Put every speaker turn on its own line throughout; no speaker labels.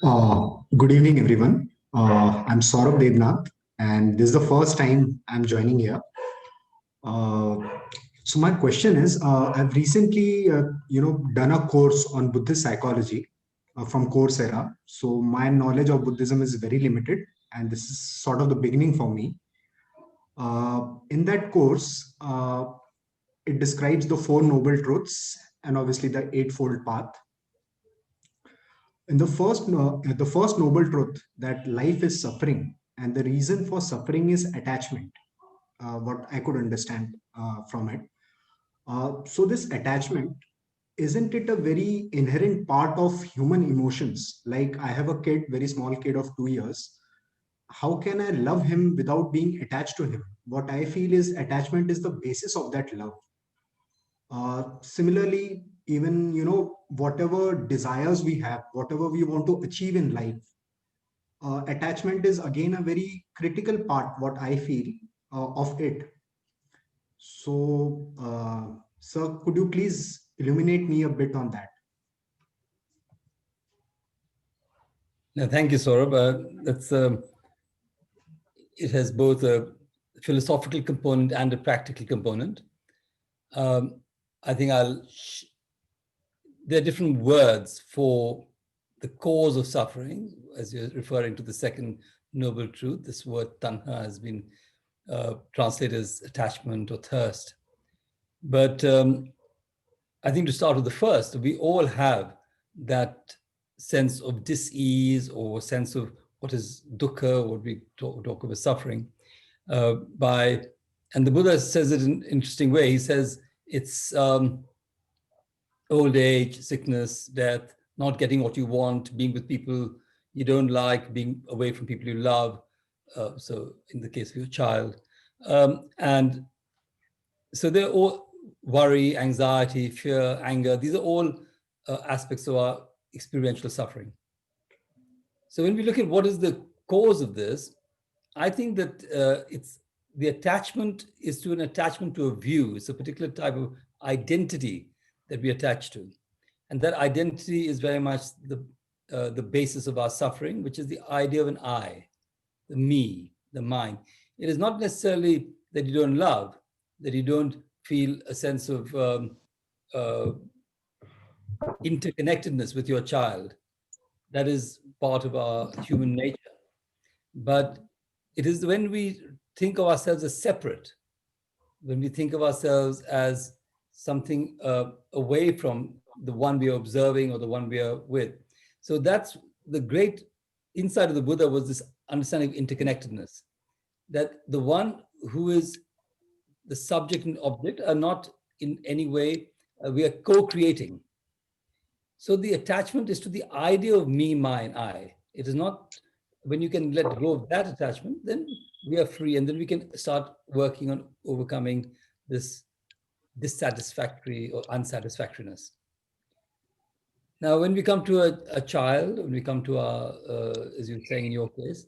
Good evening, everyone. I'm Saurabh Devnath, and this is the first time I'm joining here. Uh, so my question is, I've recently, done a course on Buddhist psychology from Coursera. So my knowledge of Buddhism is very limited, and this is sort of the beginning for me. In that course, it describes the Four Noble Truths and obviously the Eightfold Path. In the first noble truth that life is suffering, and the reason for suffering is attachment. What I could understand from it. So this attachment, isn't it a very inherent part of human emotions? Like I have a kid, very small kid of 2 years. How can I love him without being attached to him? What I feel is attachment is the basis of that love. Similarly, even whatever desires we have, whatever we want to achieve in life, attachment is again a very critical part, what I feel, of it. So, sir, could you please illuminate me a bit on that?
No, thank you, Saurabh. It has both a philosophical component and a practical component. I think there are different words for the cause of suffering, as you're referring to the second noble truth. This word tanha has been translated as attachment or thirst. But I think to start with the first, we all have that sense of dis-ease or sense of what is dukkha, what we talk about suffering, and the Buddha says it in an interesting way. He says it's old age, sickness, death, not getting what you want, being with people you don't like, being away from people you love. So in the case of your child. And so they're all worry, anxiety, fear, anger. These are all aspects of our experiential suffering. So when we look at what is the cause of this, I think that it's the attachment is to an attachment to a view. It's a particular type of identity that we attach to. And that identity is very much the basis of our suffering, which is the idea of an I, the me, the mind. It is not necessarily that you don't love, that you don't feel a sense of interconnectedness with your child. That is part of our human nature. But it is when we think of ourselves as separate, when we think of ourselves as something away from the one we are observing or the one we are with. So that's the great insight of the Buddha, was this understanding of interconnectedness, that the one who is the subject and object are not in any way, we are co-creating. So the attachment is to the idea of me, mine, I. It is not, when you can let go of that attachment, then we are free, and then we can start working on overcoming this dissatisfactory or unsatisfactoriness. Now, when we come to a child, when we come to our, as you're saying in your case,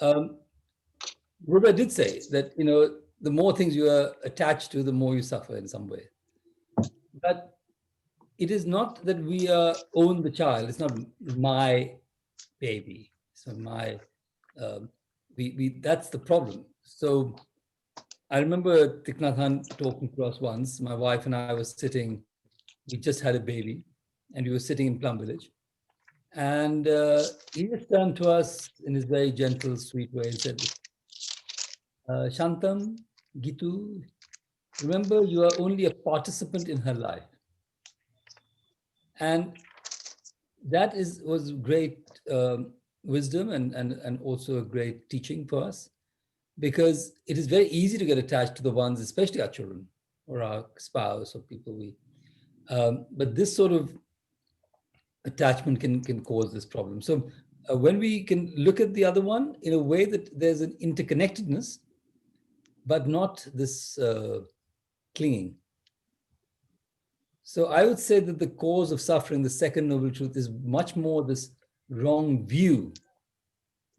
Buddha did say that, the more things you are attached to, the more you suffer in some way. But it is not that we own the child. It's not my baby. It's not my, that's the problem. So I remember Thich Nhat Hanh talking to us once. My wife and I were sitting, we just had a baby, and we were sitting in Plum Village. And he just turned to us in his very gentle, sweet way and said, Shantam, Gitu, remember you are only a participant in her life. And that was great wisdom and also a great teaching for us, because it is very easy to get attached to the ones, especially our children or our spouse or people but this sort of attachment can cause this problem. So when we can look at the other one in a way that there's an interconnectedness, but not this clinging. So I would say that the cause of suffering, the second noble truth, is much more this wrong view,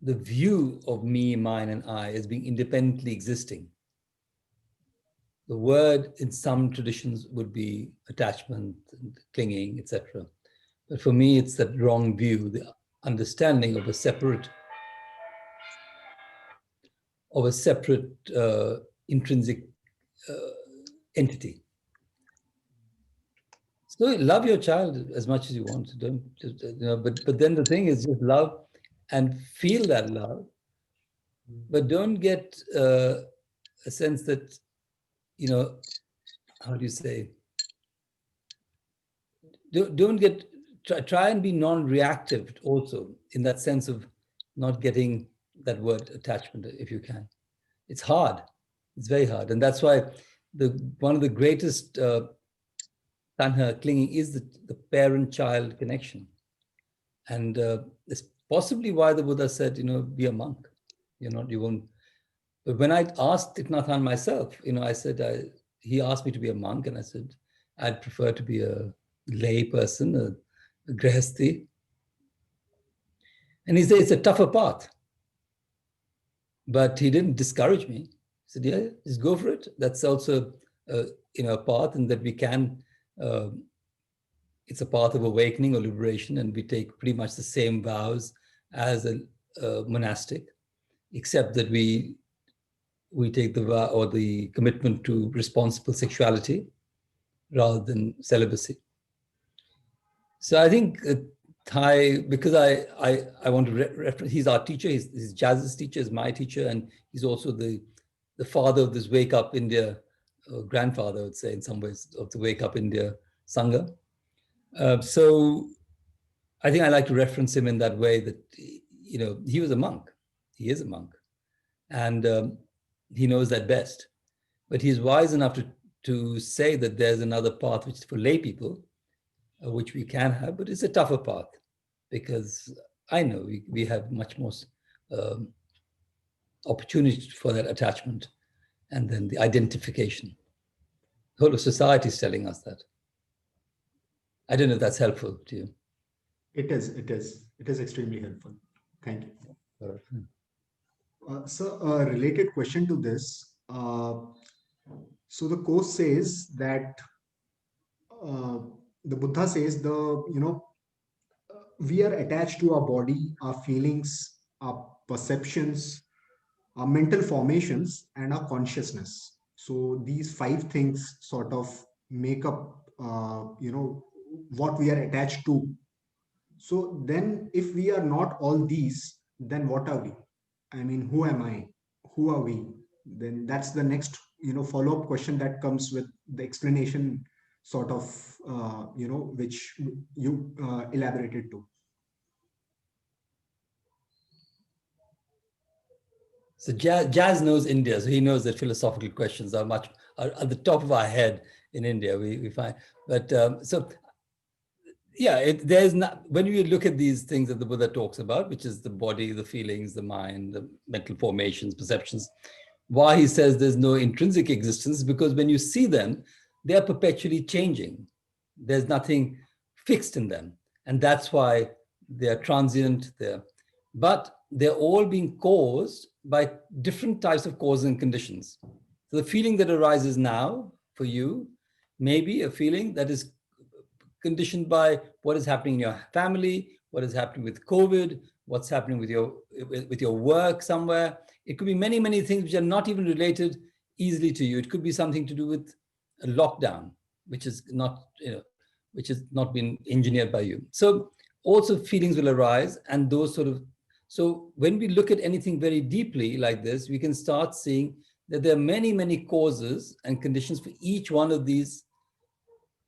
the view of me, mine, and I as being independently existing. The word in some traditions would be attachment, and clinging, etc. But for me, it's that wrong view, the understanding of a separate intrinsic entity. So love your child as much as you want. Don't just, but then the thing is just love and feel that love, but don't get a sense that, how do you say? Don't get, try and be non-reactive also, in that sense of not getting that word attachment, if you can. It's hard. It's very hard. And that's why one of the greatest tanha, clinging, is the parent-child connection. And it's possibly why the Buddha said, be a monk. You won't. But when I asked Thich Nhat Hanh myself, I said, he asked me to be a monk, and I said, I'd prefer to be a lay person, a grihasthi. And he said, it's a tougher path. But he didn't discourage me. He said, yeah, just go for it. That's also, a path, and that we can, it's a path of awakening or liberation, and we take pretty much the same vows as a monastic, except that we take the vow or the commitment to responsible sexuality rather than celibacy. So I think Thai, because I want to reference, he's our teacher, he's Jazz's teacher, is my teacher, and he's also the father of this Wake Up India, grandfather, I would say, in some ways, of the Wake Up India Sangha. So I think I like to reference him in that way, that, he was a monk. He is a monk. And he knows that best. But he's wise enough to say that there's another path, which is for lay people, which we can have, but it's a tougher path, because I know we have much more opportunity for that attachment, and then the identification. The whole of society is telling us that. I don't know if that's helpful to you.
It is extremely helpful. Thank you. So a related question to this. So the Course says that the Buddha says we are attached to our body, our feelings, our perceptions, our mental formations, and our consciousness. So these 5 things sort of make up, what we are attached to. So then, if we are not all these, then what are we? I mean, who am I? Who are we? Then that's the next, follow-up question that comes with the explanation, sort of, which you elaborated to.
So Jazz knows India, so he knows that philosophical questions are at the top of our head in India. We find, but yeah, there's not, when we look at these things that the Buddha talks about, which is the body, the feelings, the mind, the mental formations, perceptions, why he says there's no intrinsic existence, because when you see them, they are perpetually changing. There's nothing fixed in them. And that's why they're transient, but they're all being caused by different types of causes and conditions. So the feeling that arises now for you may be a feeling that is conditioned by what is happening in your family, what is happening with COVID, what's happening with your work somewhere. It could be many, many things which are not even related easily to you. It could be something to do with a lockdown, which is not been engineered by you. So also feelings will arise, and those sort of, so when we look at anything very deeply like this, we can start seeing that there are many, many causes and conditions for each one of these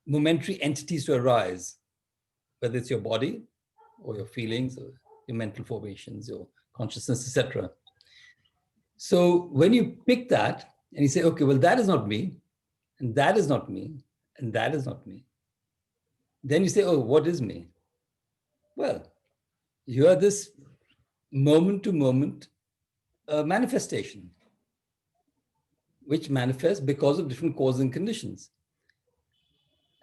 momentary entities to arise, whether it's your body or your feelings or your mental formations, your consciousness, etc. So when you pick that and you say, okay, well, that is not me, and that is not me, and that is not me, then you say, oh, what is me? Well, you are this moment-to-moment manifestation, which manifests because of different causes and conditions.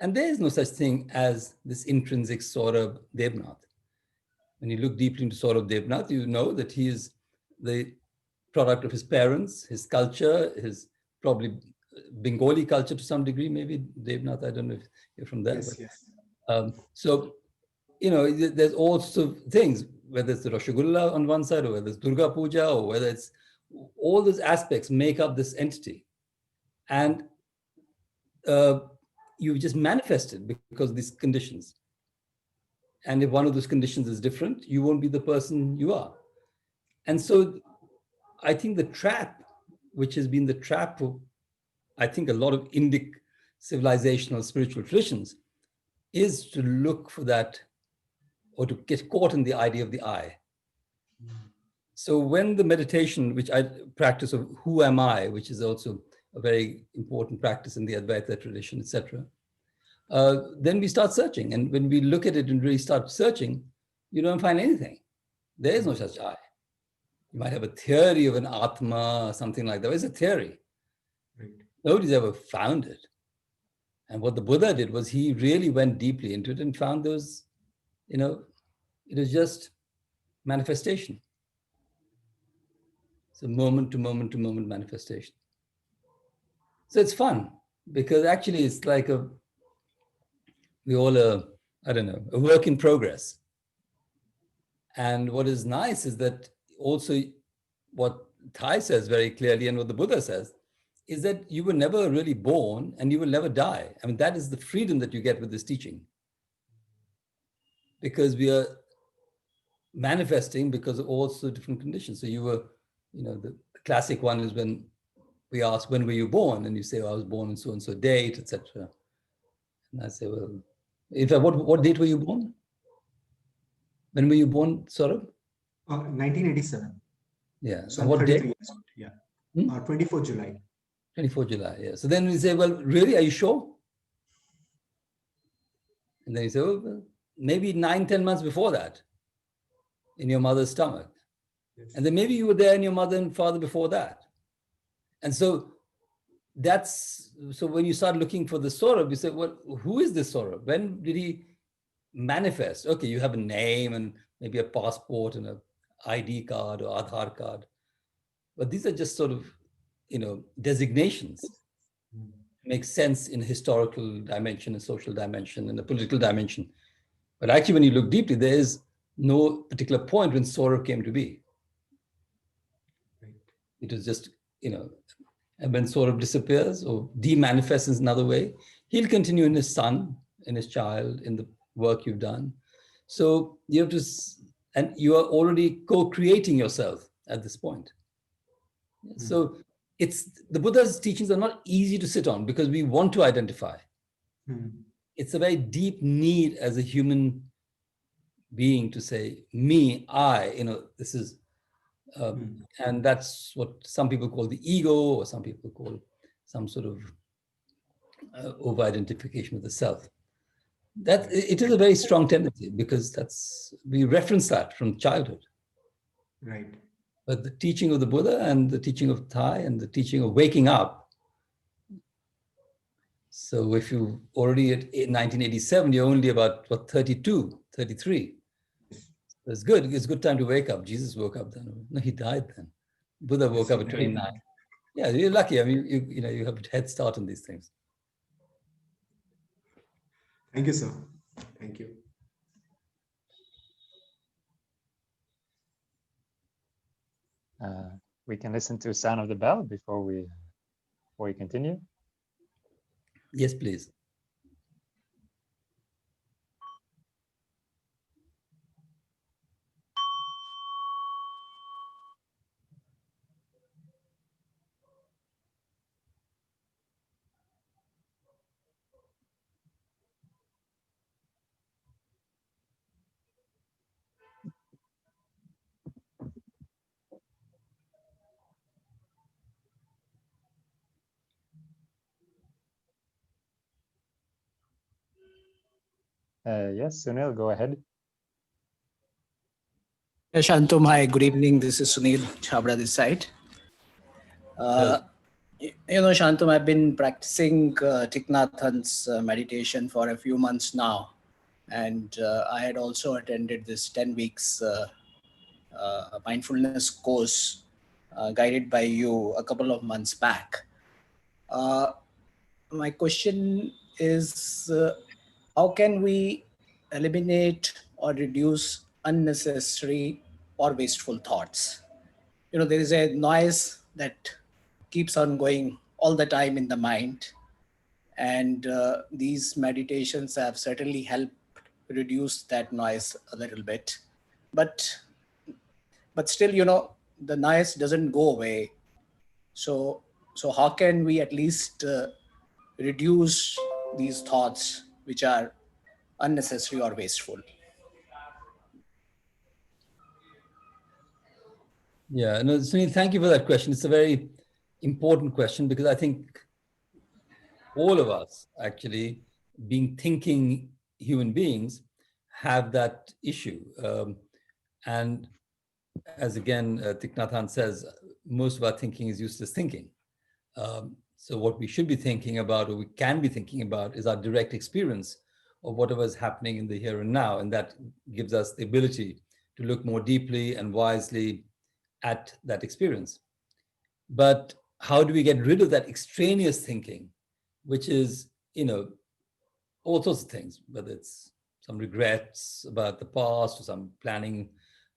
And there is no such thing as this intrinsic Saurabh Devnath. When you look deeply into Saurabh Devnath, you know that he is the product of his parents, his culture, his probably Bengali culture to some degree, maybe Devnath, I don't know if you're from there.
Yes,
but,
yes.
so there's all sorts of things, whether it's the Rashagulla on one side, or whether it's Durga Puja, or whether it's all those aspects make up this entity. And you just manifest it because of these conditions. And if one of those conditions is different, you won't be the person you are. And so I think the trap, which has been the trap of, I think, a lot of Indic civilizational spiritual traditions, is to look for that, or to get caught in the idea of the I. So when the meditation, which I practice, of who am I, which is also a very important practice in the Advaita tradition, etc., then we start searching. And when we look at it and really start searching, you don't find anything. There is no such I. You might have a theory of an Atma, something like that. It's a theory.
Right.
Nobody's ever found it. And what the Buddha did was he really went deeply into it and found those, it was just manifestation. So moment to moment to moment manifestation. So it's fun, because actually it's like we all a work in progress. And what is nice is that also what Thai says very clearly, and what the Buddha says, is that you were never really born and you will never die. I mean, that is the freedom that you get with this teaching. Because we are manifesting because of all sorts of different conditions. So you were, the classic one is when we ask, when were you born? And you say, I was born on so-and-so date, etc. And I say, well, in fact, what date were you born? When were you born, Saurabh?
1987.
Yeah.
So
and what date?
Years old. Yeah. 24th July.
24th July, yeah. So then we say, well, really, are you sure? And then you say, well, maybe 9-10 months before that, in your mother's stomach. Yes. And then maybe you were there in your mother and father before that. And so so when you start looking for the Saurabh, you say, well, who is this Saurabh? When did he manifest? Okay, you have a name and maybe a passport and an ID card or Aadhaar card. But these are just sort of, designations. Make sense in a historical dimension, a social dimension, and a political dimension. But actually, when you look deeply, there is no particular point when Saurabh came to be. Right. It was just, and when Saurabh disappears or demanifests in another way, he'll continue in his son, in his child, in the work you've done. So you have to, and you are already co-creating yourself at this point. Mm-hmm. So the Buddha's teachings are not easy to sit on because we want to identify. Mm-hmm. It's a very deep need as a human being to say, me, I, this is, and that's what some people call the ego, or some people call some sort of over-identification with the self. That it is a very strong tendency because we reference that from childhood. Right. But the teaching of the Buddha and the teaching of Thai and the teaching of waking up. So if you already at 1987, you're only about 32, 33. It's good. It's a good time to wake up. Jesus woke up then. No, he died then. Buddha woke up at 29. Yeah, you're lucky. I mean, you have a head start on these things.
Thank you, sir. Thank you.
We can listen to Sound of the Bell before we continue.
Yes, please.
Yes, Sunil, go ahead.
Shantum, hi, good evening. This is Sunil Chabra this side. Shantum, I've been practicing Thich Nhat Hanh's meditation for a few months now. And I had also attended this 10 weeks mindfulness course guided by you a couple of months back. My question is, how can we eliminate or reduce unnecessary or wasteful thoughts. There is a noise that keeps on going all the time in the mind. And these meditations have certainly helped reduce that noise a little bit. But still, the noise doesn't go away. So how can we at least reduce these thoughts which are unnecessary or wasteful?
Yeah, no, Sunil, thank you for that question. It's a very important question because I think all of us, actually, being thinking human beings, have that issue. And as again, Thich Nhat Hanh says, most of our thinking is useless thinking. So what we should be thinking about, or we can be thinking about, is our direct experience of whatever is happening in the here and now. And that gives us the ability to look more deeply and wisely at that experience. But how do we get rid of that extraneous thinking, which is, all sorts of things, whether it's some regrets about the past or some planning.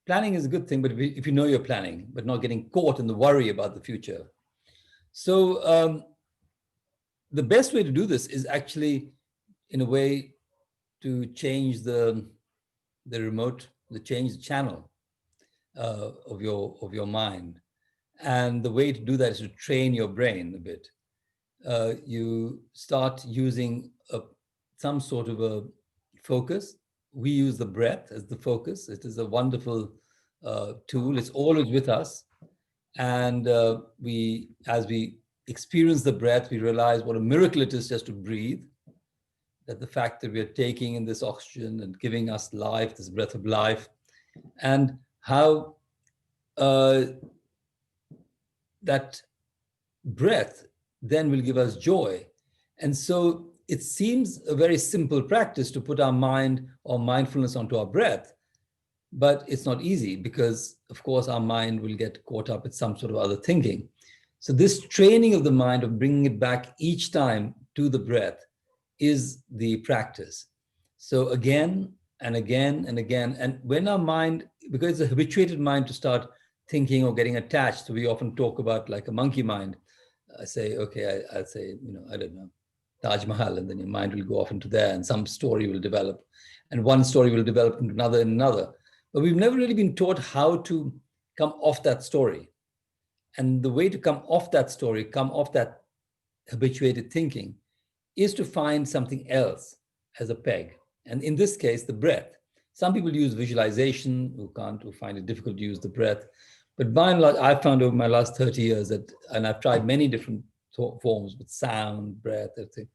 Planning is a good thing, but if you know you're planning, but not getting caught in the worry about the future. So the best way to do this is actually, in a way, to change the remote, change the channel of your mind. And the way to do that is to train your brain a bit. You start using some sort of a focus. We use the breath as the focus. It is a wonderful tool. It's always with us. And as we experience the breath, we realize what a miracle it is just to breathe. That the fact that we are taking in this oxygen and giving us life, this breath of life, and how that breath then will give us joy. And so it seems a very simple practice to put our mind or mindfulness onto our breath, but it's not easy because, of course, our mind will get caught up with some sort of other thinking. So this training of the mind, of bringing it back each time to the breath, is the practice. So again and again and again, and when our mind, because it's a habituated mind to start thinking or getting attached, so we often talk about like a monkey mind. I say, okay, I'd say, I don't know, Taj Mahal, and then your mind will go off into there and some story will develop, and one story will develop into another and another. But we've never really been taught how to come off that story. And the way to come off that story, come off that habituated thinking, is to find something else as a peg. And in this case, the breath. Some people use visualization who find it difficult to use the breath. But by and large, I've found over my last 30 years that, and I've tried many different forms with sound, breath, everything,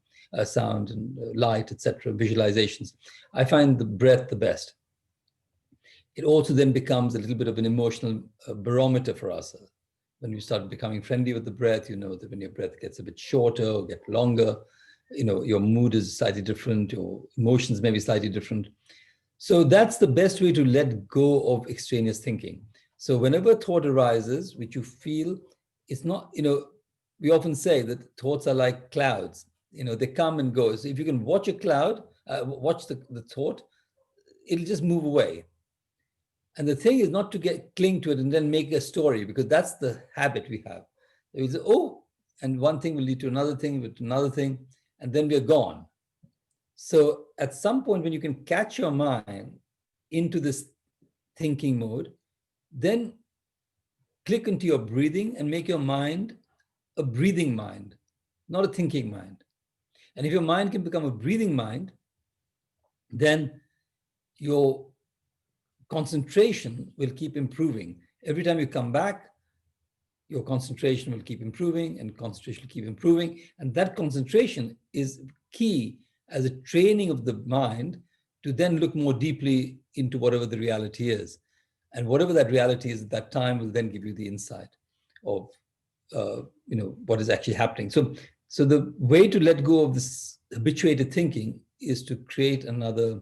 sound and light, etc., visualizations. I find the breath the best. It also then becomes a little bit of an emotional barometer for us. When you start becoming friendly with the breath, you know that when your breath gets a bit shorter or get longer, your mood is slightly different, your emotions may be slightly different. So that's the best way to let go of extraneous thinking. So whenever a thought arises, which you feel, it's not, we often say that thoughts are like clouds, they come and go. So if you can watch a cloud, watch the thought, it'll just move away. And the thing is not to cling to it and then make a story, because that's the habit we have. We say, oh, and one thing will lead to another thing, and then we're gone. So at some point when you can catch your mind into this thinking mode, then click into your breathing and make your mind a breathing mind, not a thinking mind. And if your mind can become a breathing mind, then your concentration will keep improving. Every time you come back, your concentration will keep improving and concentration will keep improving. And that concentration is key as a training of the mind to then look more deeply into whatever the reality is. And whatever that reality is at that time will then give you the insight of what is actually happening. So the way to let go of this habituated thinking is to create another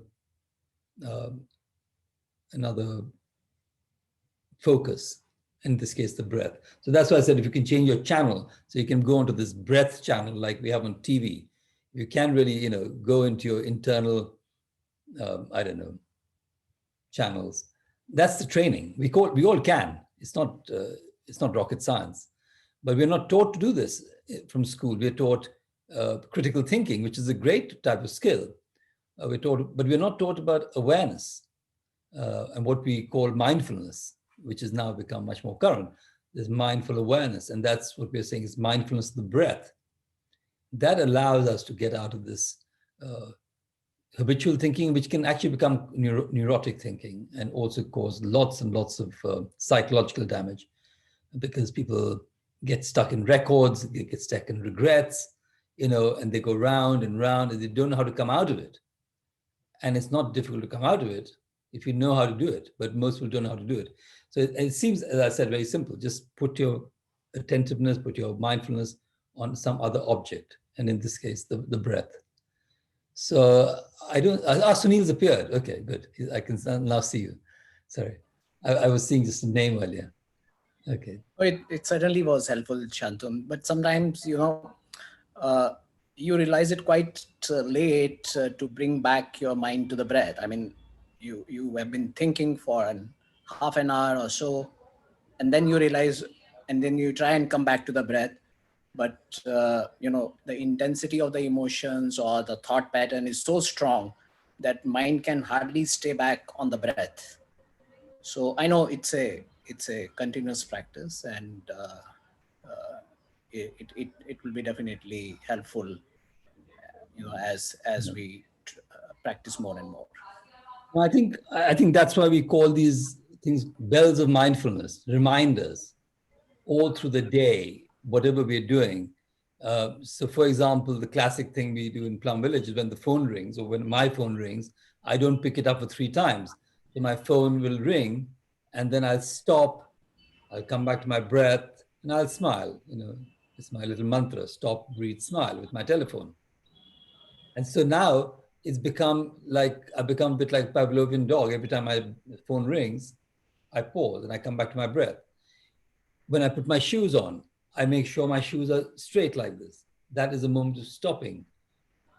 focus, in this case, the breath. So that's why I said if you can change your channel, so you can go onto this breath channel like we have on TV, you can really, go into your internal, channels. That's the training. We all can. It's not rocket science, but we're not taught to do this from school. We're taught critical thinking, which is a great type of skill. We're taught, but we're not taught about awareness and what we call mindfulness, which has now become much more current. There's mindful awareness, and that's what we're saying is mindfulness of the breath. That allows us to get out of this habitual thinking, which can actually become neurotic thinking and also cause lots and lots of psychological damage, because people get stuck in records, they get stuck in regrets, and they go round and round, and they don't know how to come out of it. And it's not difficult to come out of it if you know how to do it, but most people don't know how to do it. So it seems, as I said, very simple. Just put your attentiveness, put your mindfulness on some other object, and in this case, the breath. So Sunil's appeared. Okay, good. I can now see you. Sorry, I was seeing just a name earlier. Okay.
It certainly was helpful, Shantum. But sometimes, you realize it quite late to bring back your mind to the breath. I mean, you have been thinking for half an hour or so, and then you realize, and then you try and come back to the breath. But, the intensity of the emotions or the thought pattern is so strong that mind can hardly stay back on the breath. So I know it's a continuous practice, and it will be definitely helpful, as we practice more and more.
I think that's why we call these things bells of mindfulness, reminders all through the day, whatever we're doing. So for example, the classic thing we do in Plum Village is when the phone rings, or when my phone rings, I don't pick it up for 3 times. So my phone will ring, and then I'll stop, I'll come back to my breath, and I'll smile. It's my little mantra: stop, breathe, smile, with my telephone. And so now I've become a bit like Pavlovian dog. Every time my phone rings, I pause and I come back to my breath. When I put my shoes on, I make sure my shoes are straight like this. That is a moment of stopping.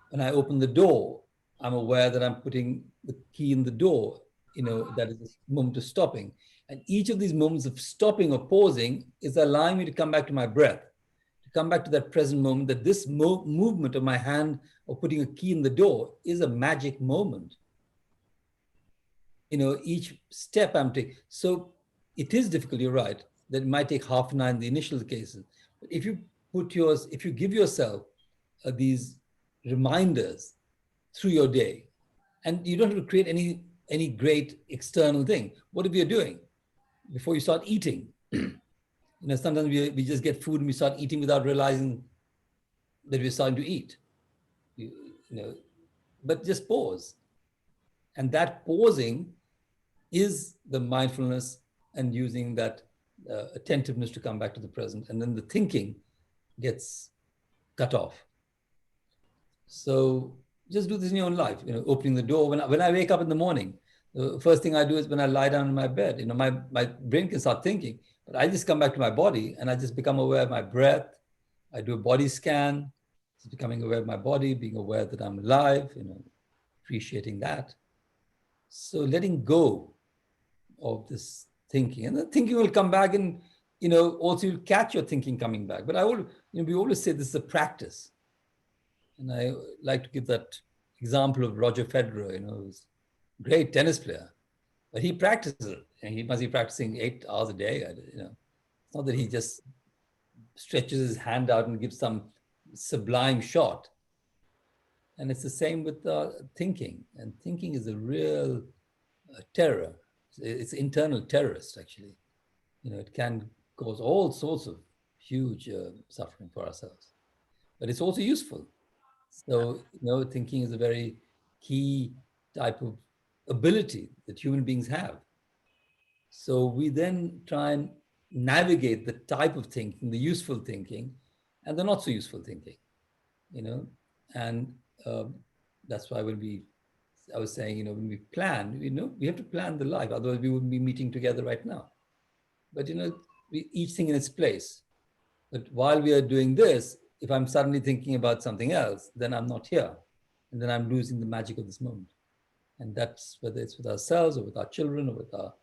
When I open the door, I'm aware that I'm putting the key in the door. That is a moment of stopping. And each of these moments of stopping or pausing is allowing me to come back to my breath, to come back to that present moment, that this movement of my hand or putting a key in the door is a magic moment. Each step I'm taking. So it is difficult, you're right, that it might take half an hour in the initial cases. But if you give yourself these reminders through your day, and you don't have to create any great external thing. What if you're doing before you start eating? Sometimes we just get food and we start eating without realizing that we're starting to eat. But just pause. And that pausing is the mindfulness, and using that attentiveness to come back to the present. And then the thinking gets cut off. So just do this in your own life, opening the door. When I wake up in the morning, the first thing I do is when I lie down in my bed, my brain can start thinking, but I just come back to my body and I just become aware of my breath. I do a body scan, just becoming aware of my body, being aware that I'm alive, appreciating that. So letting go of this thinking, and the thinking will come back, and also you'll catch your thinking coming back. But we always say this is a practice. And I like to give that example of Roger Federer, who's a great tennis player, but he practices it, and he must be practicing 8 hours a day. It's not that he just stretches his hand out and gives some sublime shot. And it's the same with thinking. And thinking is a real terror. It's internal terrorist, actually. It can cause all sorts of huge suffering for ourselves, but it's also useful. So, thinking is a very key type of ability that human beings have. So we then try and navigate the type of thinking, the useful thinking, and the not so useful thinking, and that's why I was saying, when we plan, we have to plan the life, otherwise we wouldn't be meeting together right now. But, each thing in its place. But while we are doing this, if I'm suddenly thinking about something else, then I'm not here. And then I'm losing the magic of this moment. And that's whether it's with ourselves or with our children or with our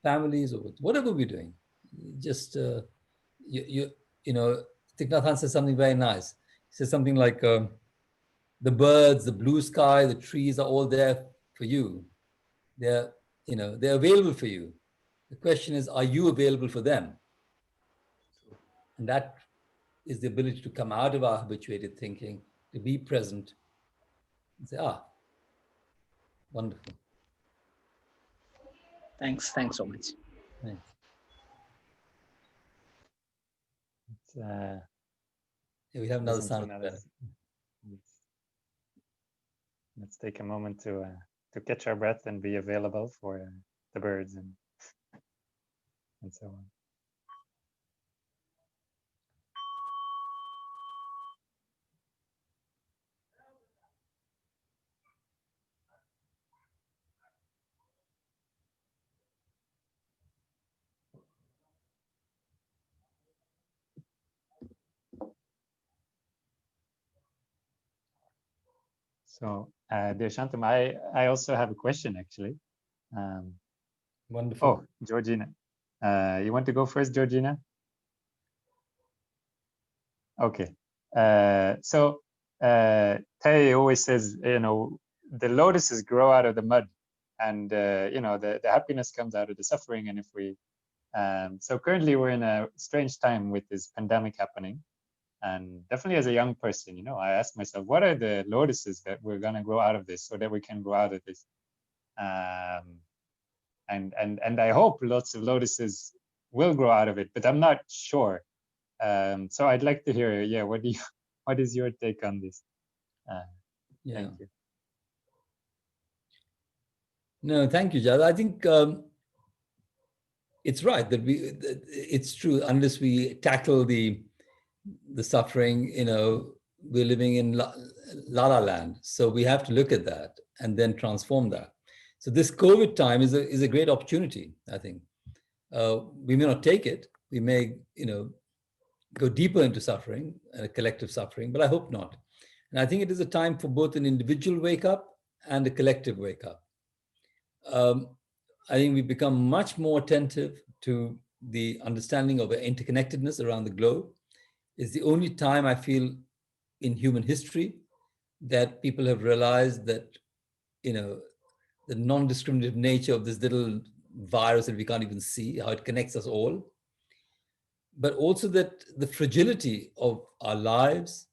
families or with whatever we're doing. Just, you know, Thich Nhat Hanh says something very nice. He says something like, the birds, the blue sky, the trees are all there for you. They're, you know, they're available for you. The question is, are you available for them? And that is the ability to come out of our habituated thinking, to be present and say, wonderful.
Thanks so much.
Thanks. Yeah, we have another
listen to
sound.
another. Let's take a moment to catch our breath and be available for the birds and so on. So, dear Shantum, I also have a question actually.
Wonderful.
Oh, Georgina, you want to go first, Georgina? Okay. So Tay always says, you know, the lotuses grow out of the mud, and you know, the happiness comes out of the suffering. And if we, so currently we're in a strange time with this pandemic happening. And definitely as a young person, you know, I ask myself, what are the lotuses that we're going to grow out of this so that we can grow out of this? And I hope lots of lotuses will grow out of it, but I'm not sure. So I'd like to hear, yeah, what is your take on this?
Yeah.
Thank you.
No, thank you, Jad. I think it's right that it's true, unless we tackle the suffering, you know, we're living in la la land. So we have to look at that and then transform that. So this COVID time is a great opportunity, I think. We may not take it. We may, you know, go deeper into suffering and a collective suffering, but I hope not. And I think it is a time for both an individual wake up and a collective wake up. I think we've become much more attentive to the understanding of interconnectedness around the globe. It's the only time I feel in human history that people have realized that, you know, the non-discriminative nature of this little virus that we can't even see, how it connects us all, but also that the fragility of our lives,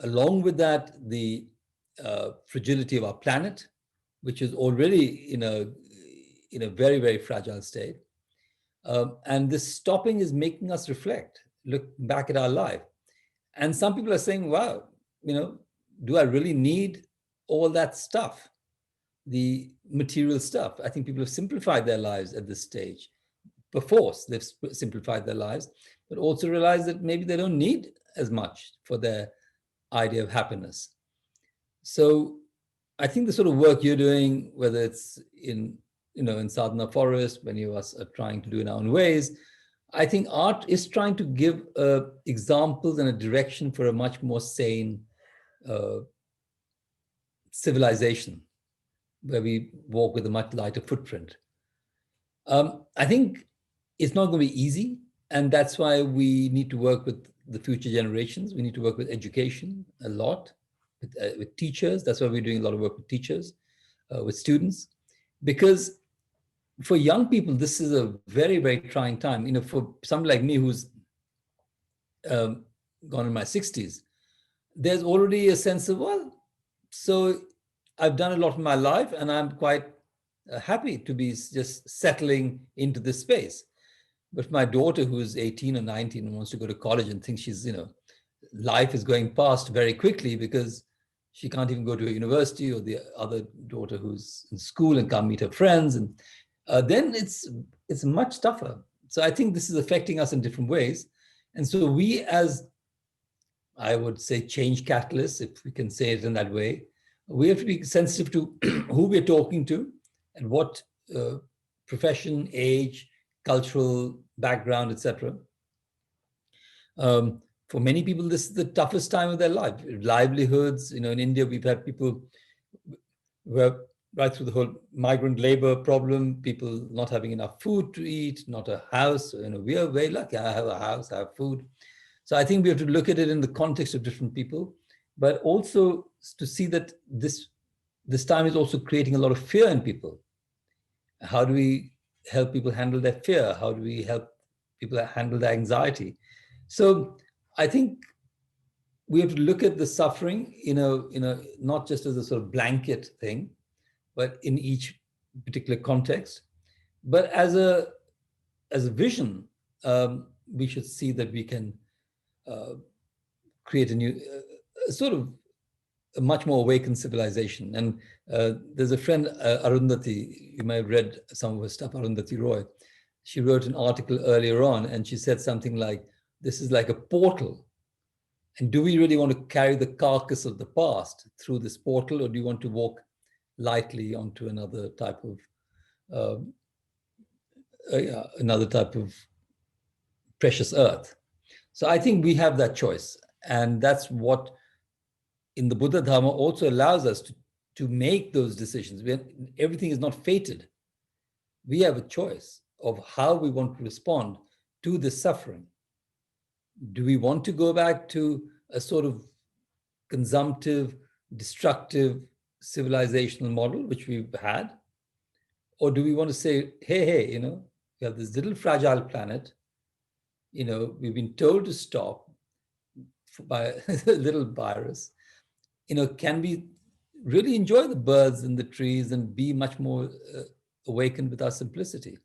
along with that, the fragility of our planet, which is already in a very, very fragile state. And this stopping is making us reflect, look back at our life. And some people are saying, wow, you know, do I really need all that stuff? The material stuff. I think people have simplified their lives at this stage. Perforce, they've simplified their lives, but also realize that maybe they don't need as much for their idea of happiness. So I think the sort of work you're doing, whether it's in, you know, in Sadhana Forest, when you are trying to do in our own ways, I think art is trying to give examples and a direction for a much more sane civilization, where we walk with a much lighter footprint. I think it's not going to be easy, and that's why we need to work with the future generations. We need to work with education a lot, with teachers. That's why we're doing a lot of work with teachers, with students, because for young people, this is a very, very trying time. You know, for somebody like me who's gone in my 60s, there's already a sense of, well, so I've done a lot in my life and I'm quite happy to be just settling into this space. But my daughter, who's 18 or 19 and wants to go to college and thinks she's, you know, life is going past very quickly because she can't even go to a university, or the other daughter who's in school and can't meet her friends. And then it's much tougher. So I think this is affecting us in different ways. And so we, as I would say, change catalysts, if we can say it in that way, we have to be sensitive to who we're talking to and what profession, age, cultural background, etc. For many people, this is the toughest time of their life. Livelihoods, you know, in India, we've had people who have right through the whole migrant labor problem, people not having enough food to eat, not a house. We are very lucky. I have a house, I have food. So I think we have to look at it in the context of different people, but also to see that this time is also creating a lot of fear in people. How do we help people handle their fear? How do we help people handle their anxiety? So I think we have to look at the suffering, not just as a sort of blanket thing, but in each particular context. But as a vision, we should see that we can create a new, sort of a much more awakened civilization. And there's a friend, Arundhati, you may have read some of her stuff, Arundhati Roy. She wrote an article earlier on, and she said something like, this is like a portal. And do we really want to carry the carcass of the past through this portal, or do you want to walk lightly onto another type of precious earth? So I think we have that choice, and that's what in the Buddha Dharma also allows us to make those decisions. Everything is not fated. We have a choice of how we want to respond to this suffering. Do we want to go back to a sort of consumptive, destructive civilizational model, which we've had? Or do we want to say, hey, we have this little fragile planet, we've been told to stop by a little virus. Can we really enjoy the birds and the trees and be much more awakened with our simplicity?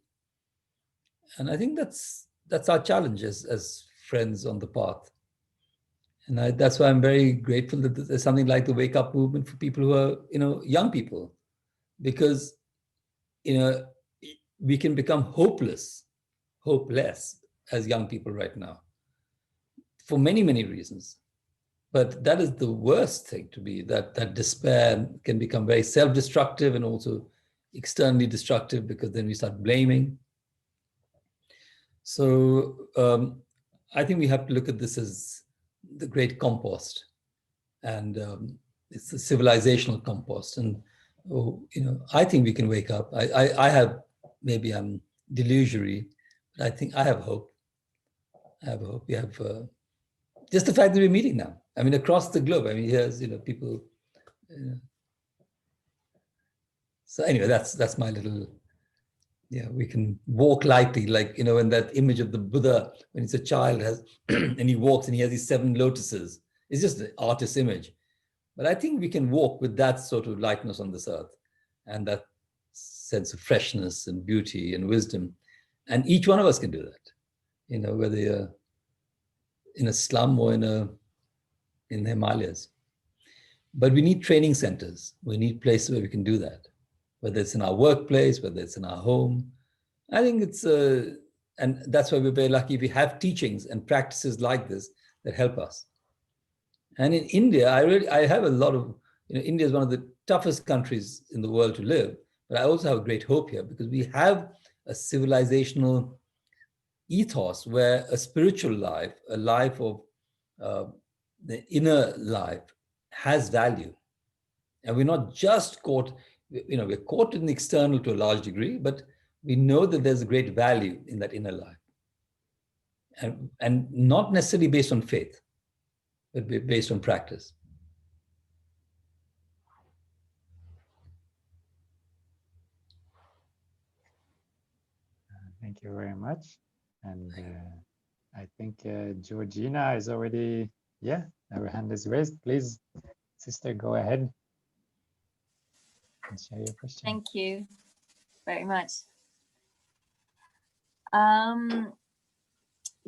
And I think that's our challenge as friends on the path. And that's why I'm very grateful that there's something like the Wake Up movement for people who are, young people, because, we can become hopeless as young people right now for many, many reasons. But that is the worst thing to be, that despair can become very self-destructive and also externally destructive, because then we start blaming. So I think we have to look at this as the great compost, and it's a civilizational compost. And I think we can wake up. I have, maybe I'm delusionary, but I think I have hope. I have hope. We have just the fact that we're meeting now. I mean, across the globe. I mean, here's people. So anyway, that's my little. Yeah, we can walk lightly, like when that image of the Buddha when he's a child has, and he walks and he has these 7 lotuses. It's just an artist's image, but I think we can walk with that sort of lightness on this earth, and that sense of freshness and beauty and wisdom, and each one of us can do that. Whether you're in a slum or in the Himalayas. But we need training centers. We need places where we can do that, whether it's in our workplace, whether it's in our home. I think it's, and that's why we're very lucky if we have teachings and practices like this that help us. And in India, I have a lot of, India is one of the toughest countries in the world to live, but I also have great hope here, because we have a civilizational ethos where a spiritual life, a life of the inner life, has value. And we're not just caught, we're caught in the external to a large degree, but we know that there's a great value in that inner life. And not necessarily based on faith, but based on practice.
Thank you very much. And I think Georgina is already, her hand is raised. Please, sister, go ahead and share your question.
Thank you very much.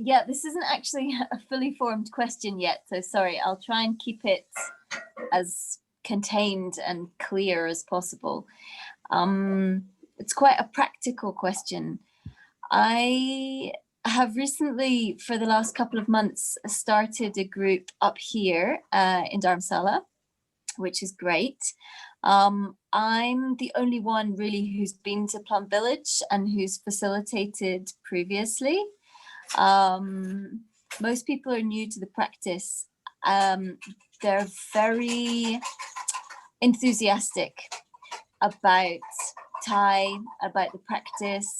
Yeah, this isn't actually a fully formed question yet, so sorry, I'll try and keep it as contained and clear as possible. It's quite a practical question. I have recently, for the last couple of months, started a group up here in Dharamsala, which is great. I'm the only one really who's been to Plum Village and who's facilitated previously. Most people are new to the practice. They're very enthusiastic. about Thai, about the practice.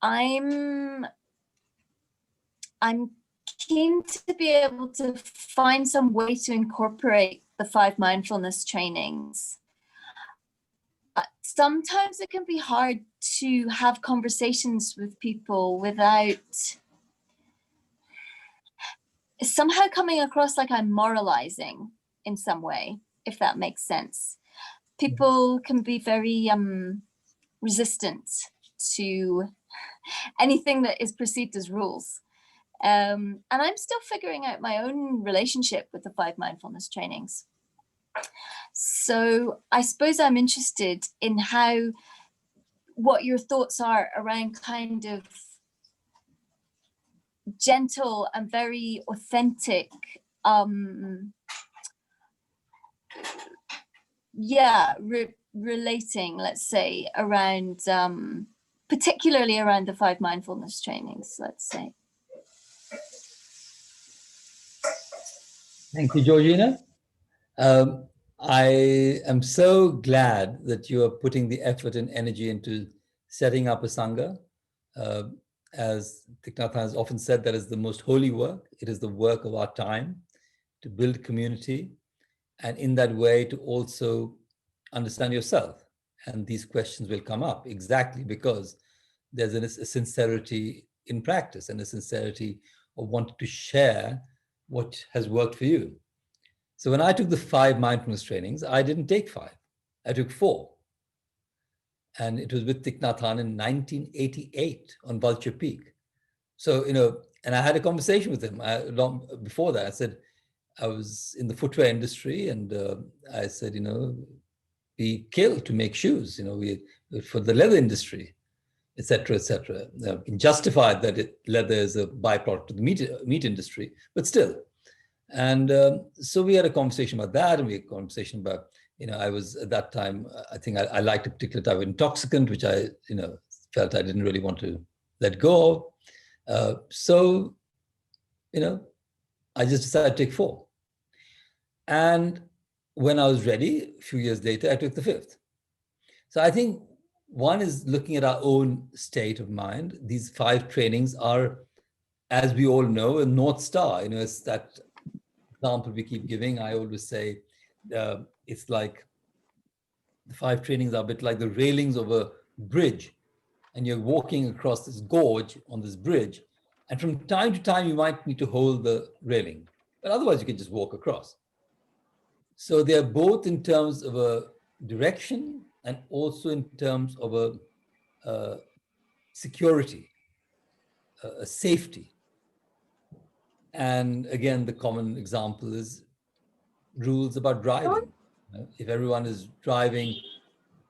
I'm keen to be able to find some way to incorporate the 5 mindfulness trainings. Sometimes it can be hard to have conversations with people without somehow coming across like I'm moralizing in some way, if that makes sense. People can be very resistant to anything that is perceived as rules. And I'm still figuring out my own relationship with the 5 mindfulness trainings. So I suppose I'm interested in what your thoughts are around kind of gentle and very authentic, relating, let's say, around, particularly around the 5 mindfulness trainings, let's say.
Thank you, Georgina. I am so glad that you are putting the effort and energy into setting up a Sangha. As Thich Nhat Hanh has often said, that is the most holy work. It is the work of our time to build community, and in that way to also understand yourself. And these questions will come up exactly because there's a sincerity in practice and a sincerity of wanting to share what has worked for you. So when I took the 5 mindfulness trainings, I didn't take 5, I took 4. And it was with Thich Nhat Hanh in 1988 on Vulture Peak. So, and I had a conversation with him long before that. I said, I was in the footwear industry, and I said, we kill to make shoes, we for the leather industry, etc., etc. Justified that leather is a byproduct of the meat industry, but still. And so we had a conversation about that, and we had a conversation about, I was at that time, I think I liked a particular type of intoxicant, which I, felt I didn't really want to let go of. So, I just decided to take 4. And when I was ready, a few years later, I took the 5th. So I think one is looking at our own state of mind. These 5 trainings are, as we all know, a North Star. It's that example we keep giving. I always say it's like the 5 trainings are a bit like the railings of a bridge, and you're walking across this gorge on this bridge, and from time to time you might need to hold the railing, but otherwise you can just walk across. So they're both in terms of a direction and also in terms of a security, a safety. And again, the common example is rules about driving. If everyone is driving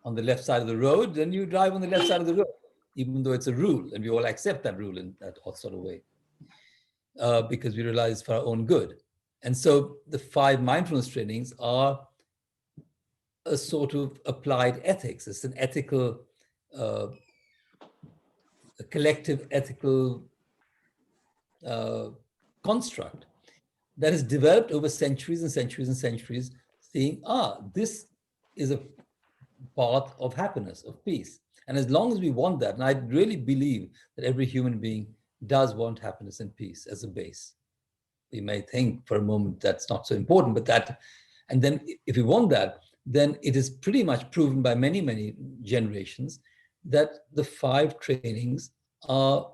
on the left side of the road, then you drive on the left side of the road, even though it's a rule, and we all accept that rule in that sort of way, because we realize for our own good. And so the 5 mindfulness trainings are a sort of applied ethics. It's an ethical, a collective ethical construct that is developed over centuries and centuries and centuries, saying, this is a path of happiness, of peace. And as long as we want that, and I really believe that every human being does want happiness and peace as a base. We may think for a moment that's not so important, but that, and then if we want that, then it is pretty much proven by many, many generations that the 5 trainings are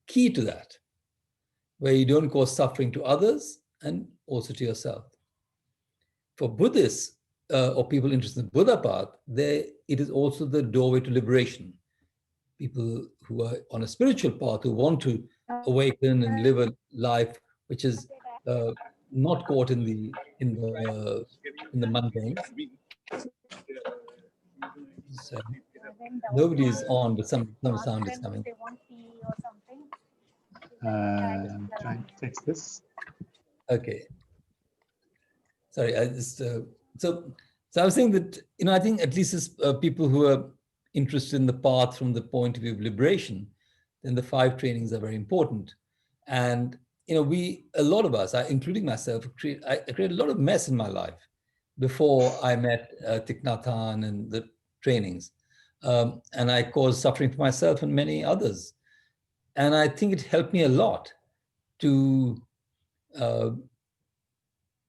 key to that, where you don't cause suffering to others and also to yourself. For Buddhists or people interested in the Buddha path, it is also the doorway to liberation. People who are on a spiritual path, who want to awaken and live a life which is not caught in the mundane. So nobody is on, but some sound is coming.
I'm trying to fix this.
Okay. Sorry, I just so I was saying that I think at least as people who are interested in the path from the point of view of liberation, then the 5 trainings are very important. And a lot of us, including myself, I created a lot of mess in my life before I met Thich Nhat Hanh and the trainings. And I caused suffering for myself and many others. And I think it helped me a lot to,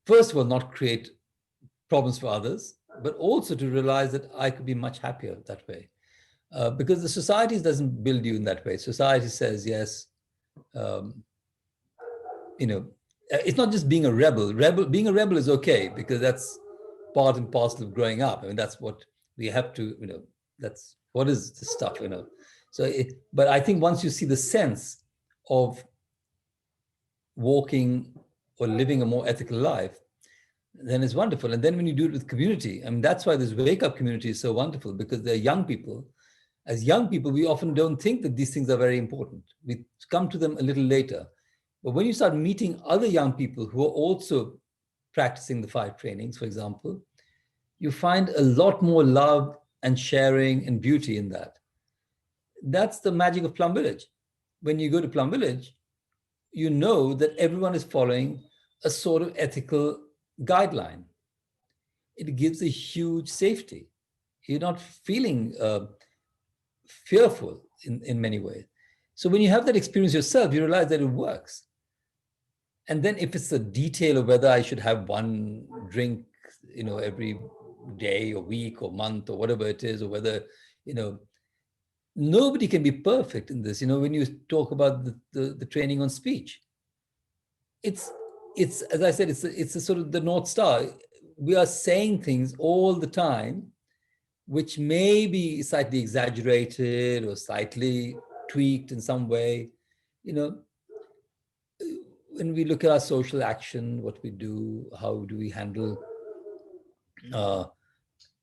first of all, not create problems for others, but also to realize that I could be much happier that way. Because the society doesn't build you in that way. Society says, yes, it's not just being a rebel. Being a rebel is okay because that's part and parcel of growing up. I mean, that's what we have to, that's what is the stuff, So, but I think once you see the sense of walking or living a more ethical life, then it's wonderful. And then when you do it with community, I mean, that's why this wake up community is so wonderful, because they're young people. As young people, we often don't think that these things are very important. We come to them a little later. But when you start meeting other young people who are also practicing the 5 trainings, for example, you find a lot more love and sharing and beauty in that. That's the magic of Plum Village. When you go to Plum Village, you know that everyone is following a sort of ethical guideline. It gives a huge safety. You're not feeling fearful in many ways. So when you have that experience yourself, you realize that it works. And then if it's a detail of whether I should have one drink, every day or week or month or whatever it is, or whether, nobody can be perfect in this. When you talk about the training on speech, it's as I said, it's a sort of the North Star. We are saying things all the time, which may be slightly exaggerated or slightly tweaked in some way. When we look at our social action, what we do, how do we handle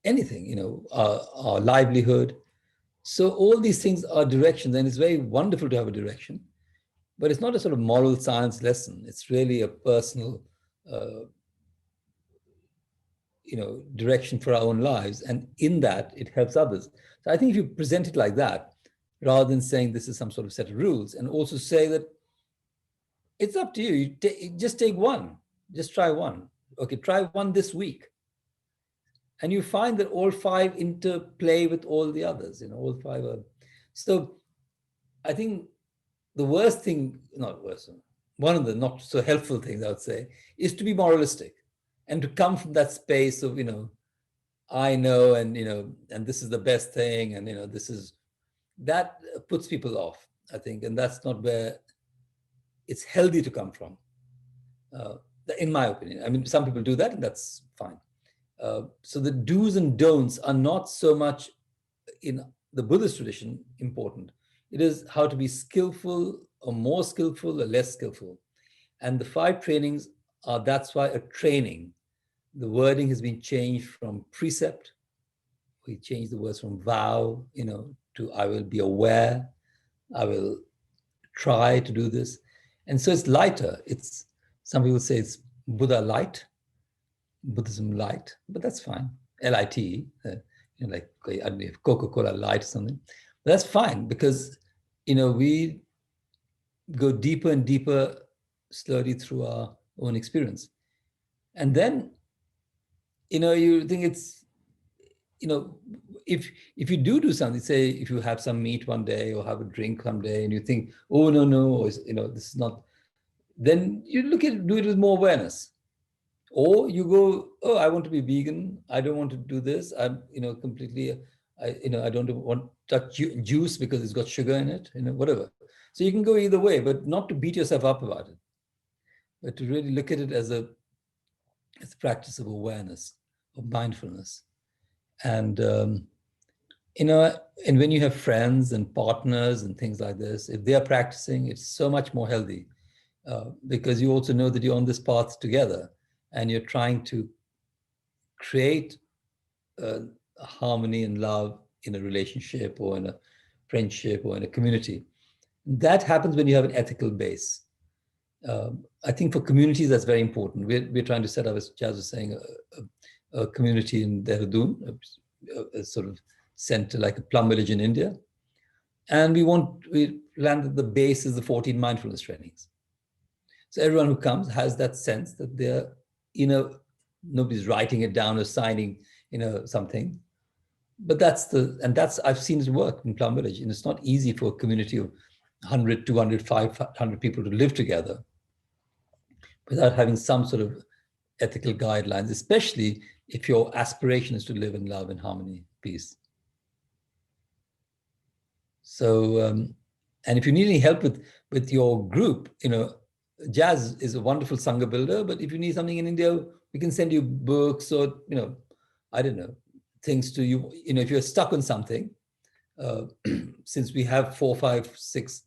anything, our livelihood. So all these things are directions, and it's very wonderful to have a direction, but it's not a sort of moral science lesson. It's really a personal, direction for our own lives. And in that, it helps others. So I think if you present it like that, rather than saying this is some sort of set of rules, and also say that it's up to you. Just take one, just try one. Okay, try one this week. And you find that all 5 interplay with all the others, all 5 are. So I think the worst thing, not worst, one of the not so helpful things I would say, is to be moralistic and to come from that space of, I know, and, and this is the best thing. And, that puts people off, I think. And that's not where it's healthy to come from, in my opinion. I mean, some people do that and that's fine. So the do's and don'ts are not so much in the Buddhist tradition important. It is how to be skillful or more skillful or less skillful. And the 5 trainings are, that's why, a training. The wording has been changed from precept. We changed the words from vow, to I will be aware. I will try to do this. And so it's lighter. Some people say it's Buddha light, Buddhism light, but that's fine. L-I-T, like I don't know, Coca-Cola light or something. But that's fine because, we go deeper and deeper slowly through our own experience. And then, you think it's, if you do something, say if you have some meat one day or have a drink one day and you think, oh, no, or, this is not, then you do it with more awareness. Or you go, oh, I want to be vegan. I don't want to do this. I'm, completely, I don't want to touch juice because it's got sugar in it, whatever. So you can go either way, but not to beat yourself up about it, but to really look at it as a practice of awareness, of mindfulness. And, and when you have friends and partners and things like this, if they are practicing, it's so much more healthy because you also know that you're on this path together. And you're trying to create harmony and love in a relationship or in a friendship or in a community. That happens when you have an ethical base. I think for communities, that's very important. We're trying to set up, as Chaz was saying, a community in Dehradun, a sort of center like a Plum Village in India. And we landed the base is the 14 mindfulness trainings. So everyone who comes has that sense that they're, nobody's writing it down or signing, something. But I've seen it work in Plum Village. And it's not easy for a community of 100, 200, 500 people to live together without having some sort of ethical guidelines, especially if your aspiration is to live in love and harmony, peace. So, and if you need any help with your group, Jazz is a wonderful Sangha builder, but if you need something in India, we can send you books or, I don't know, things to you. If you're stuck on something, since we have 4, 5, 6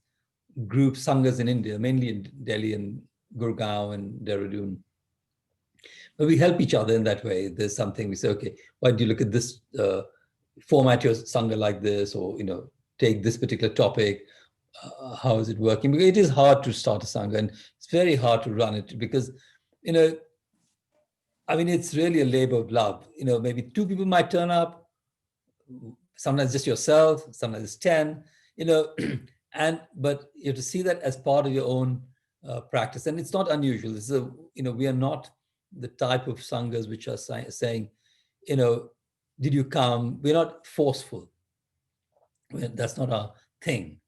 group Sanghas in India, mainly in Delhi and Gurgaon and Dehradun, but we help each other in that way. There's something we say, okay, why do you look at this, format your Sangha like this, or, take this particular topic, how is it working? Because it is hard to start a Sangha and it's very hard to run it because, it's really a labor of love. Maybe 2 people might turn up, sometimes just yourself, sometimes it's 10, but you have to see that as part of your own practice. And it's not unusual. This is we are not the type of Sanghas which are saying, did you come? We're not forceful. That's not our thing.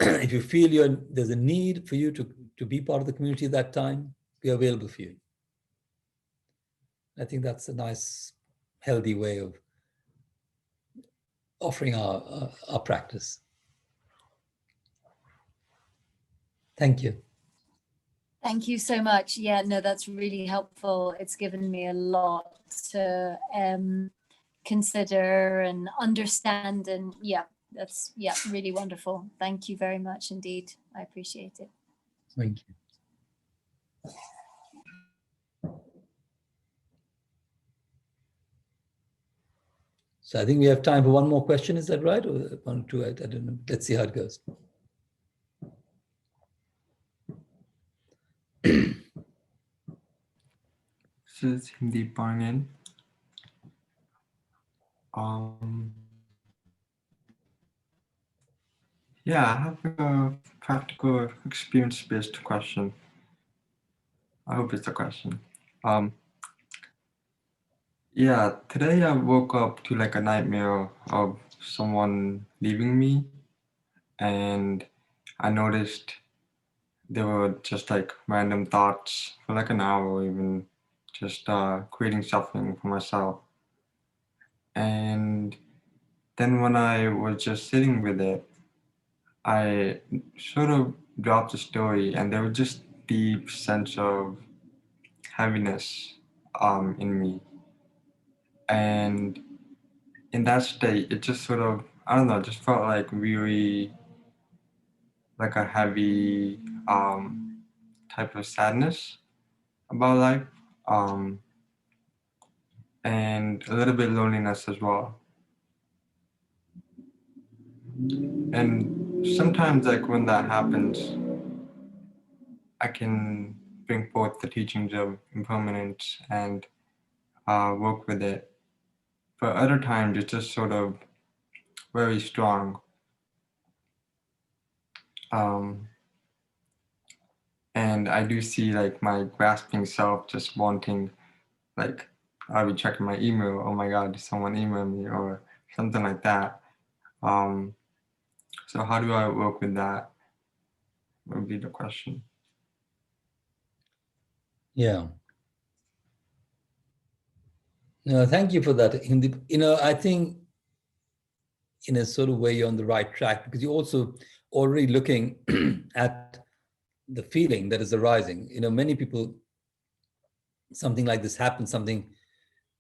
If you feel there's a need for you to be part of the community at that time, we're available for you. I think that's a nice, healthy way of offering our practice. Thank you.
Thank you so much. Yeah, no, that's really helpful. It's given me a lot to consider and understand, and that's really wonderful. Thank you very much indeed. I appreciate it.
Thank you. So I think we have time for one more question. Is that right? Or 1, 2, I don't know. Let's see how it goes.
This is Hindi Pangan. Yeah, I have a practical experience-based question. I hope it's a question. Yeah, today I woke up to like a nightmare of someone leaving me, and I noticed there were just like random thoughts for like an hour, even just creating suffering for myself. And then when I was just sitting with it, I sort of dropped the story, and there was just deep sense of heaviness in me. And in that state, it just sort of, I don't know, just felt like really like a heavy type of sadness about life, and a little bit loneliness as well. And sometimes, like when that happens, I can bring forth the teachings of impermanence and work with it. But other times, it's just sort of very strong. And I do see like my grasping self just wanting, like, I'll be checking my email. Oh my God, did someone email me or something like that? So how do I work with that? Would be the question.
Yeah. No, thank you for that. I think in a sort of way you're on the right track because you're also already looking at the feeling that is arising. Many people, something like this happens, something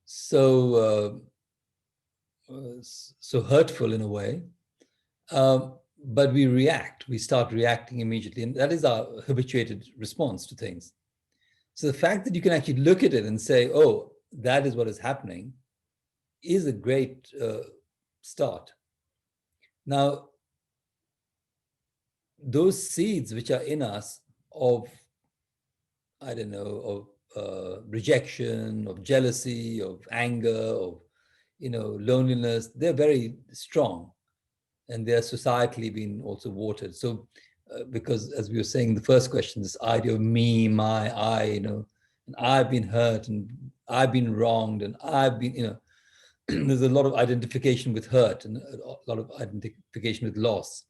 so hurtful in a way, but we start reacting immediately, and that is our habituated response to things. So the fact that you can actually look at it and say, oh, that is what is happening, is a great start. Now, those seeds which are in us of, I don't know, of rejection, of jealousy, of anger, of, loneliness, they're very strong, and they're societally been also watered. So because as we were saying in the first question, this idea of me, my, I, and I've been hurt and I've been wronged and I've been, there's a lot of identification with hurt and a lot of identification with loss.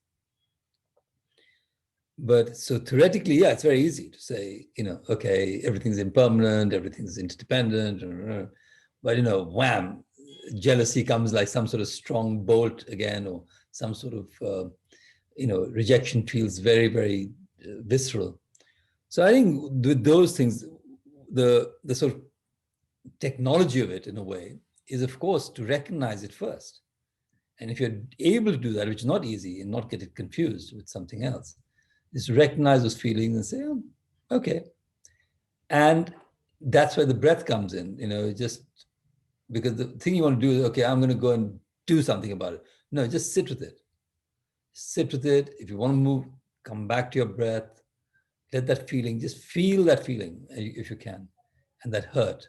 But so theoretically, yeah, it's very easy to say, okay, everything's impermanent, everything's interdependent, but wham, jealousy comes like some sort of strong bolt again, or some sort of, rejection feels very, very visceral. So I think with those things, the sort of technology of it in a way is, of course, to recognize it first. And if you're able to do that, which is not easy, and not get it confused with something else, is to recognize those feelings and say, oh, okay. And that's where the breath comes in, just because the thing you want to do is, okay, I'm going to go and do something about it. No, just sit with it. Sit with it. If you want to move, come back to your breath. Let that feeling, just feel that feeling if you can, and that hurt.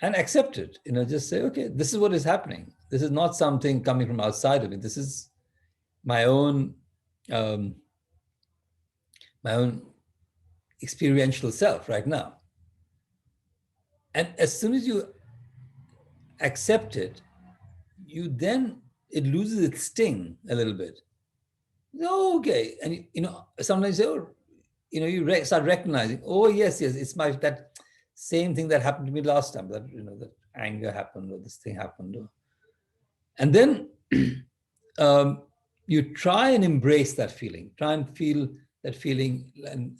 And accept it, just say, okay, this is what is happening. This is not something coming from outside of me. This is my own experiential self right now. And as soon as you accept it, it loses its sting a little bit. Oh, okay. And sometimes you start recognizing, oh yes, it's that same thing that happened to me last time, that that anger happened, or this thing happened. And then you try and embrace that feeling, try and feel that feeling.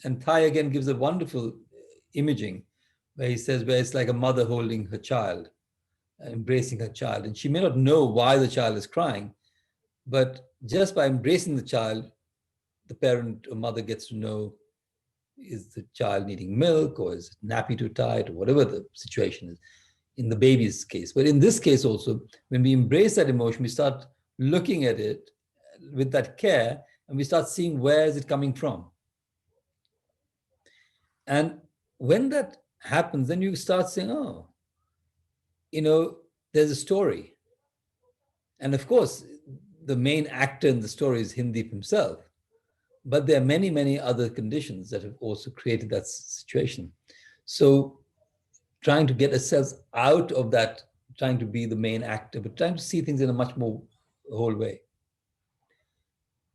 And Thai again gives a wonderful imaging where he says, where it's like a mother holding her child, embracing her child. And she may not know why the child is crying, but just by embracing the child, the parent or mother gets to know, is the child needing milk, or is it nappy too tight, or whatever the situation is in the baby's case. But in this case also, when we embrace that emotion, we start looking at it with that care, and we start seeing where is it coming from. And when that happens, then you start saying, oh, there's a story. And of course, the main actor in the story is Himdeep himself. But there are many, many other conditions that have also created that situation. So trying to get ourselves out of that, trying to be the main actor, but trying to see things in a much more whole way.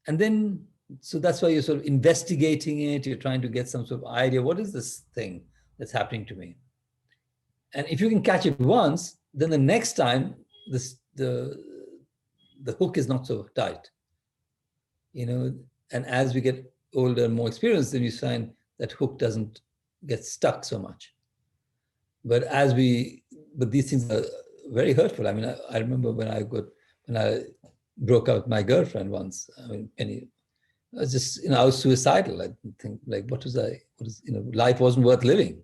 And then, so that's why you're sort of investigating it, you're trying to get some sort of idea, what is this thing that's happening to me? And if you can catch it once, then the next time, the hook is not so tight. And as we get older and more experienced, then you find that hook doesn't get stuck so much. But these things are very hurtful. I mean, I remember when I broke up with my girlfriend once. I mean, Penny, I was just, I was suicidal. I think, like, life wasn't worth living.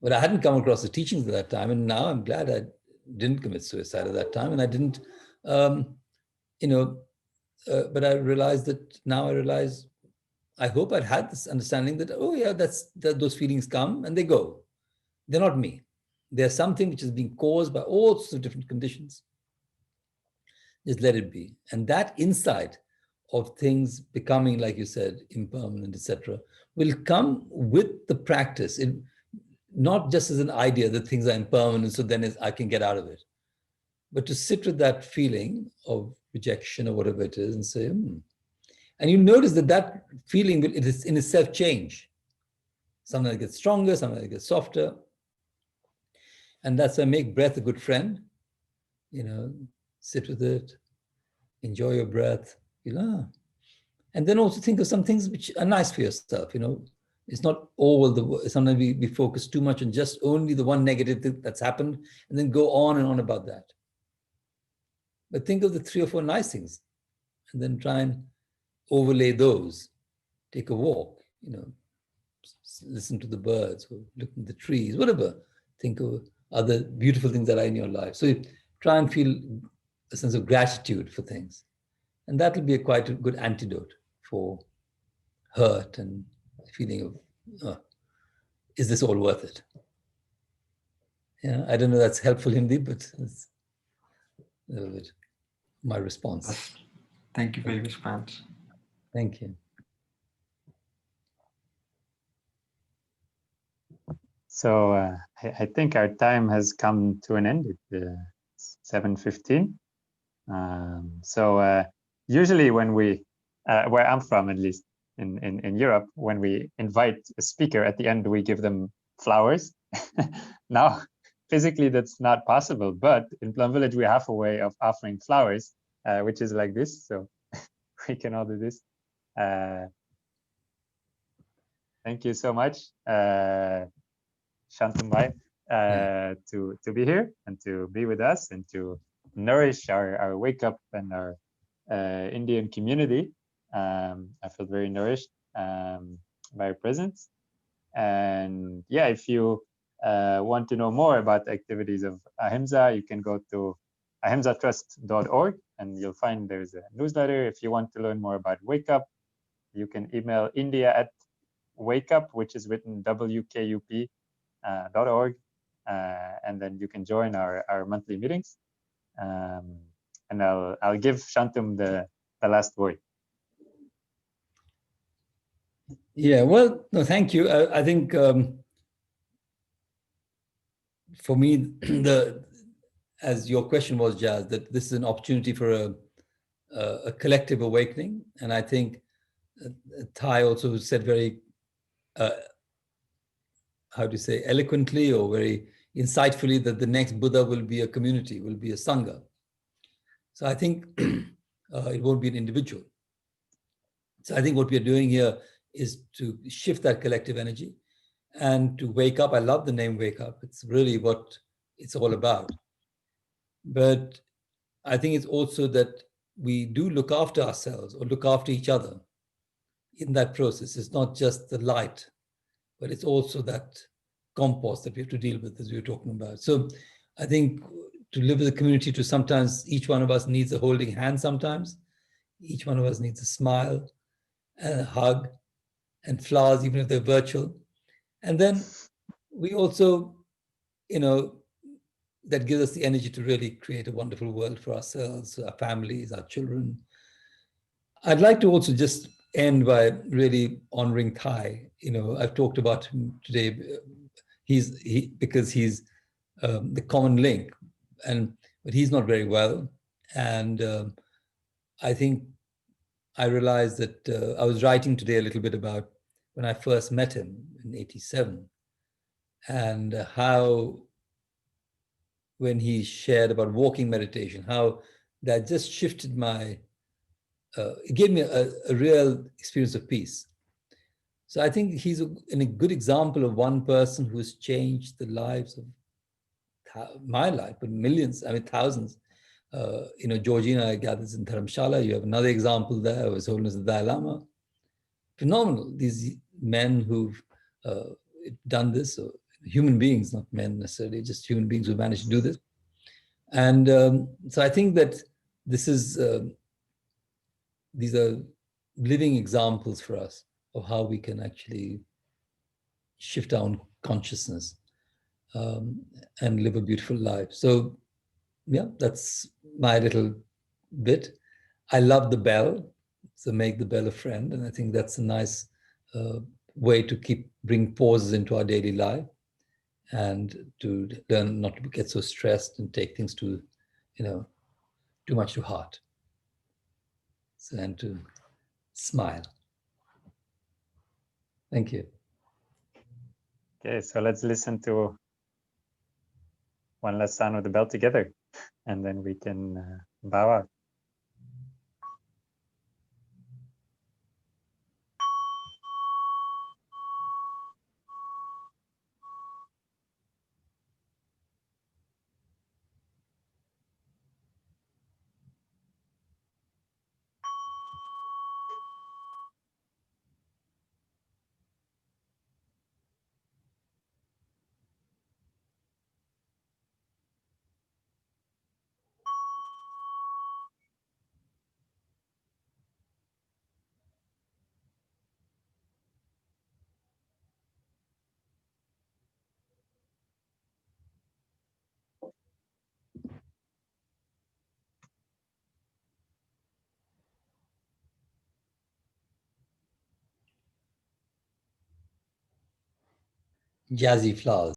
But I hadn't come across the teachings at that time, and now I'm glad I didn't commit suicide at that time, and I didn't, but I realized that now I hope I'd had this understanding that, oh yeah, those feelings come and they go. They're not me. They're something which is being caused by all sorts of different conditions. Just let it be. And that insight of things becoming, like you said, impermanent, etc., will come with the practice. Not just as an idea that things are impermanent, so then I can get out of it. But to sit with that feeling of rejection or whatever it is and say, And you notice that feeling will in itself change. Sometimes it gets stronger, sometimes it gets softer. And that's why make breath a good friend. Sit with it, enjoy your breath, and then also think of some things which are nice for yourself. It's not sometimes we focus too much on just only the one negative thing that's happened and then go on and on about that. But think of the 3 or 4 nice things and then try and overlay those. Take a walk, listen to the birds, or look at the trees, whatever. Think of other beautiful things that are in your life. So you try and feel a sense of gratitude for things. And that will be quite a good antidote for hurt and feeling of, is this all worth it? I don't know if that's helpful, Hindi, but it's a little bit my response.
Thank you for your response.
Thank you.
So I think our time has come to an end. It's 7:15. So usually when we, where I'm from at least, in Europe, when we invite a speaker at the end, we give them flowers. Now, physically that's not possible, but in Plum Village we have a way of offering flowers, which is like this. So we can all do this. Thank you so much, Shantum Bhai, to be here and to be with us and to nourish our wake up and our Indian community. I feel very nourished by your presence. And yeah, if you want to know more about the activities of Ahimsa, you can go to ahimsatrust.org and you'll find there's a newsletter. If you want to learn more about Wake Up, you can email india@wakeup, which is written WKUP.org, and then you can join our monthly meetings. And I'll give Shantum the last word.
Yeah, well, no, thank you. I think for me, as your question was, Jazz, that this is an opportunity for a collective awakening. And I think Thai also said very, how do you say, eloquently or very insightfully that the next Buddha will be a community, will be a Sangha. So I think it won't be an individual. So I think what we are doing here is to shift that collective energy and to wake up. I love the name Wake Up. It's really what it's all about. But I think it's also that we do look after ourselves or look after each other in that process. It's not just the light, but it's also that compost that we have to deal with, as we were talking about. So I think to live as a community, to sometimes each one of us needs a holding hand sometimes. Each one of us needs a smile and a hug and flowers, even if they're virtual. And then we also, that gives us the energy to really create a wonderful world for ourselves, our families, our children. I'd like to also just end by really honoring Thai. I've talked about him today. Because he's the common link, but he's not very well. And I think I realized that I was writing today a little bit about when I first met him in '87, and how when he shared about walking meditation, how that just shifted it gave me a real experience of peace. So I think he's a good example of one person who has changed the lives of my life, but millions, thousands. Georgina gathers in Dharamshala. You have another example there of His Holiness the Dalai Lama. Phenomenal. These men who've done this, or human beings, not men necessarily, just human beings who managed to do this. And so I think that these are living examples for us of how we can actually shift our own consciousness and live a beautiful life. So yeah, that's my little bit. I love the bell, so make the bell a friend. And I think that's a nice way to bring pauses into our daily life and to learn not to get so stressed and take things too much to heart. So, and to smile. Thank you.
Okay, so let's listen to one last sound of the bell together, and then we can bow out.
jazzy flowers.